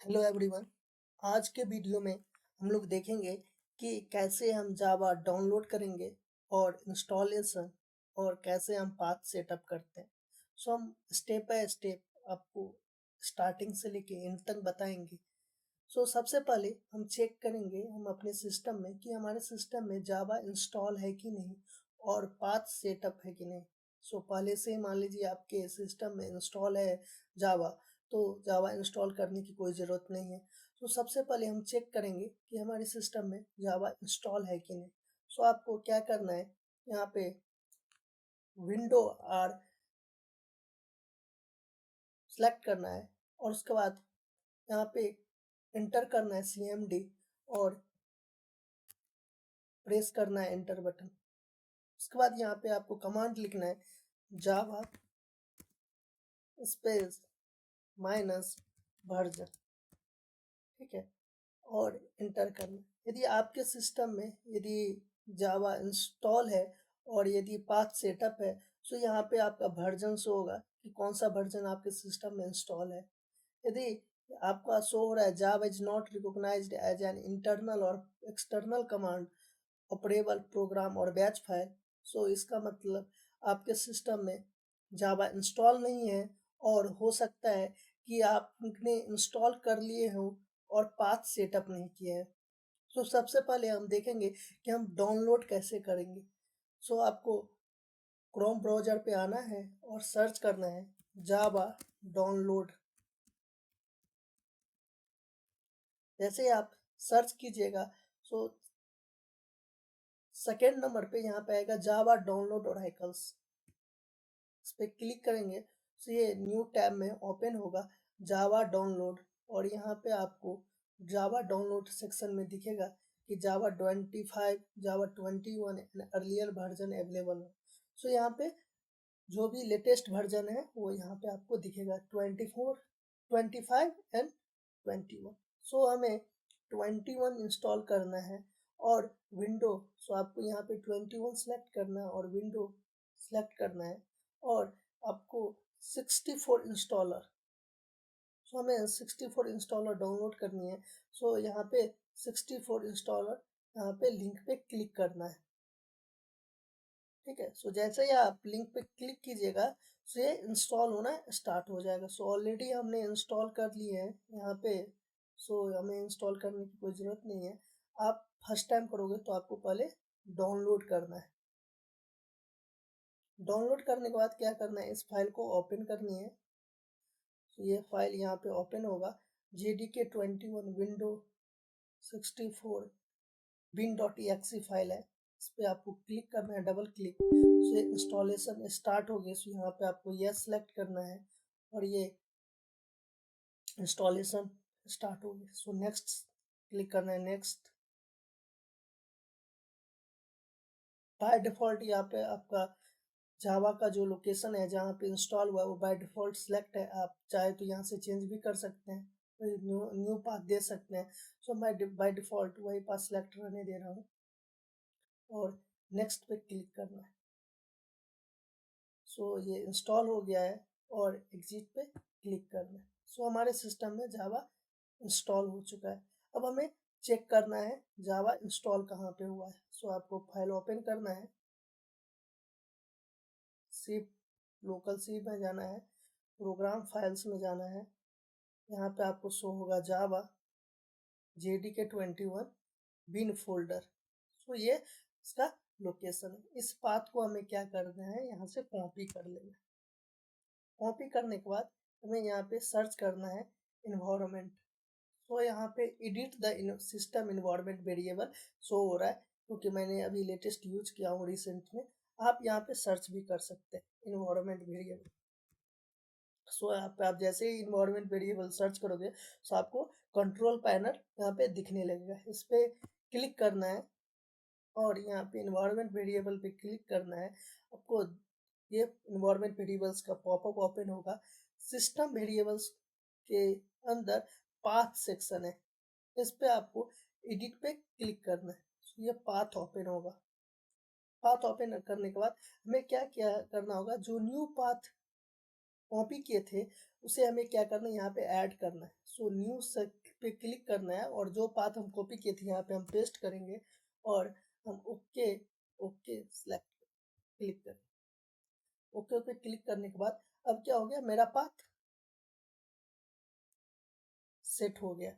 Hello everyone. आज के video में हम लोग देखेंगे कि कैसे हम जावा डाउनलोड करेंगे और इंस्टॉलेशन और कैसे हम पाथ सेटअप करते हैं। सो हम स्टेप बाय स्टेप आपको स्टार्टिंग से लेके एंड तक बताएंगे। सो सबसे पहले हम चेक करेंगे हम अपने सिस्टम में कि हमारे सिस्टम में जावा इंस्टॉल है कि नहीं और पाथ सेटअप है कि नहीं। सो पहले से ही मान लीजिए आपके सिस्टम में इंस्टॉल है जावा, तो जावा इंस्टॉल करने की कोई ज़रूरत नहीं है। तो सबसे पहले हम चेक करेंगे कि हमारे सिस्टम में जावा इंस्टॉल है कि नहीं। सो आपको क्या करना है, यहाँ पे विंडो आर सेलेक्ट करना है और उसके बाद यहाँ पे इंटर करना है CMD और प्रेस करना है एंटर बटन। उसके बाद यहाँ पे आपको कमांड लिखना है जावा स्पेस माइनस वर्जन, ठीक है, और इंटर करना। यदि आपके सिस्टम में यदि जावा इंस्टॉल है और यदि पाथ सेटअप है, तो यहाँ पे आपका वर्जन शो होगा कि कौन सा वर्जन आपके सिस्टम में इंस्टॉल है। यदि आपका शो हो रहा है Java is not recognised as an internal और एक्सटर्नल कमांड ऑपरेबल प्रोग्राम और बैच फाइल, सो इसका मतलब आपके सिस्टम में जावा इंस्टॉल नहीं है और हो सकता है कि आपने इंस्टॉल कर लिए हो और पाथ सेटअप नहीं किया है। सो सबसे पहले हम देखेंगे कि हम डाउनलोड कैसे करेंगे। सो आपको क्रोम ब्राउज़र पे आना है और सर्च करना है जावा डाउनलोड। जैसे ही आप सर्च कीजिएगा, सो सेकेंड नंबर पे यहाँ पे आएगा जावा डाउनलोड ओरेकल्स। इस पर क्लिक करेंगे तो ये न्यू टैब में ओपन होगा जावा डाउनलोड, और यहाँ पे आपको जावा डाउनलोड सेक्शन में दिखेगा कि जावा 25 जावा 21 एंड अर्लियर वर्जन अवेलेबल है। सो यहाँ पे जो भी लेटेस्ट वर्जन है वो यहाँ पे आपको दिखेगा 24 25 एंड 21। सो हमें 21 इंस्टॉल करना है और विंडो, सो आपको यहाँ पे 21 सेलेक्ट करना है और विंडो सेलेक्ट करना है और आपको 64 इंस्टॉलर, सो हमें 64 इंस्टॉलर डाउनलोड करनी है। सो यहाँ पे 64 इंस्टॉलर यहाँ पे लिंक पे क्लिक करना है, ठीक है। सो जैसे ही आप लिंक पे क्लिक कीजिएगा, सो ये इंस्टॉल होना स्टार्ट हो जाएगा। सो ऑलरेडी हमने इंस्टॉल कर लिए हैं यहाँ पे, सो हमें इंस्टॉल करने की कोई ज़रूरत नहीं है। आप फर्स्ट टाइम करोगे तो आपको पहले डाउनलोड करना है। डाउनलोड करने के बाद क्या करना है, इस फाइल को ओपन करनी है। तो ये फाइल यहाँ पे ओपन होगा JDK21 विंडो 64 bin.exe फाइल है। इस पर आपको क्लिक करना है, डबल क्लिक, सो इंस्टॉलेशन स्टार्ट हो गई। सो यहाँ पे आपको यस सेलेक्ट करना है और ये इंस्टॉलेशन स्टार्ट हो गई। सो नेक्स्ट क्लिक करना है, नेक्स्ट। बाय डिफ़ॉल्ट यहाँ पे आपका जावा का जो लोकेशन है जहाँ पे इंस्टॉल हुआ है वो बाय डिफ़ॉल्ट सिलेक्ट है। आप चाहे तो यहाँ से चेंज भी कर सकते हैं, न्यू न्यू पाथ दे सकते हैं। सो मैं बाय डिफ़ॉल्ट वही पाथ सिलेक्ट रहने दे रहा हूँ और नेक्स्ट पे क्लिक करना है। सो ये इंस्टॉल हो गया है और एग्जिट पे क्लिक करना है। सो हमारे सिस्टम में जावा इंस्टॉल हो चुका है। अब हमें चेक करना है जावा इंस्टॉल कहाँ पे हुआ है। सो आपको फाइल ओपन करना है, सी लोकल सी में जाना है, प्रोग्राम फाइल्स में जाना है। यहाँ पे आपको शो होगा जावा JDK21 बिन फोल्डर। सो ये इसका लोकेशन है। इस पाथ को हमें क्या करना है, यहाँ से कॉपी कर लेना है। कॉपी करने के बाद हमें यहाँ पे सर्च करना है इन्वायरमेंट। तो यहाँ पे edit the system environment variable show हो रहा है क्योंकि मैंने अभी लेटेस्ट यूज किया हूँ रिसेंट में। आप यहाँ पे सर्च भी कर सकते हैं इन्वायरमेंट वेरिएबल। सो यहाँ पे आप जैसे ही इन्वायरमेंट वेरिएबल सर्च करोगे तो आपको कंट्रोल पैनल यहाँ पे दिखने लगेगा। इस पे क्लिक करना है और यहाँ पे इन्वायरमेंट वेरिएबल पे क्लिक करना है। आपको ये इन्वायरमेंट वेरिएबल्स का पॉपअप ओपन होगा। सिस्टम वेरिएबल्स के अंदर पाथ सेक्शन है, इस पे आपको एडिट पे क्लिक करना है। तो ये पाथ ओपन होगा। पाथ ओपन करने के बाद हमें क्या क्या करना होगा, जो न्यू पाथ कॉपी किए थे उसे हमें क्या करना है, यहाँ पे ऐड करना है। सो न्यू पे क्लिक करना है और जो पाथ हम कॉपी किए थे यहाँ पे हम पेस्ट करेंगे और हम ओके ओके सेलेक्ट क्लिक करें। ओके पे क्लिक करने के बाद अब क्या हो गया, मेरा पाथ सेट हो गया।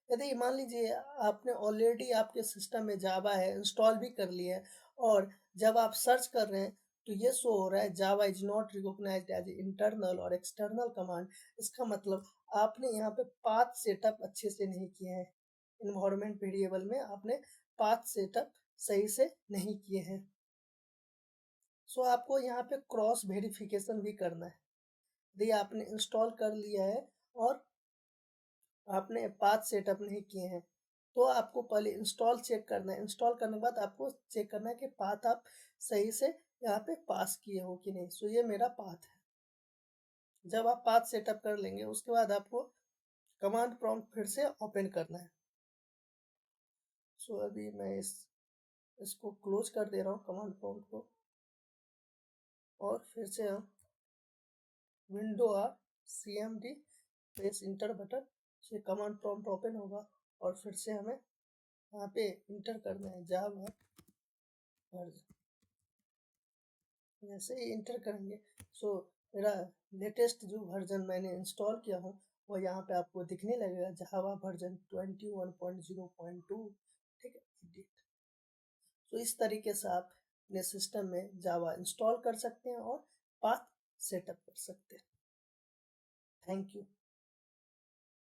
यदि मान लीजिए आपने ऑलरेडी आपके सिस्टम में जावा है, इंस्टॉल भी कर लिया है और जब आप सर्च कर रहे हैं तो ये शो हो रहा है Java is not recognised as internal और एक्सटर्नल कमांड। इसका मतलब आपने यहाँ पे पाथ सेटअप अच्छे से नहीं किए हैं। इन्वायरमेंट वेरिएबल में आपने पाथ सेटअप सही से नहीं किए हैं। सो आपको यहाँ पे क्रॉस वेरिफिकेशन भी करना है। यदि आपने इंस्टॉल कर लिया है और आपने पाथ सेटअप नहीं किए हैं तो आपको पहले इंस्टॉल चेक करना है। इंस्टॉल करने के बाद आपको चेक करना है कि पाथ आप सही से यहाँ पे पास किए हो कि नहीं। सो ये मेरा पाथ है। जब आप पाथ सेटअप कर लेंगे उसके बाद आपको कमांड प्रॉम्प्ट फिर से ओपन करना है। सो अभी मैं इसको क्लोज कर दे रहा हूँ कमांड प्रॉम्प्ट को और फिर से हम window R CMD press enter button से कमांड प्रॉम्प्ट ओपन होगा और फिर से हमें यहाँ पे इंटर करना है जावा वर्जन। जैसे ही इंटर करेंगे सो मेरा लेटेस्ट जो वर्जन मैंने इंस्टॉल किया हूँ वो यहाँ पे आपको दिखने लगेगा, जावा वर्जन 21.0.2। ठीक है। तो इस तरीके से आप अपने सिस्टम में जावा इंस्टॉल कर सकते हैं और पाथ सेटअप कर सकते हैं। Thank you.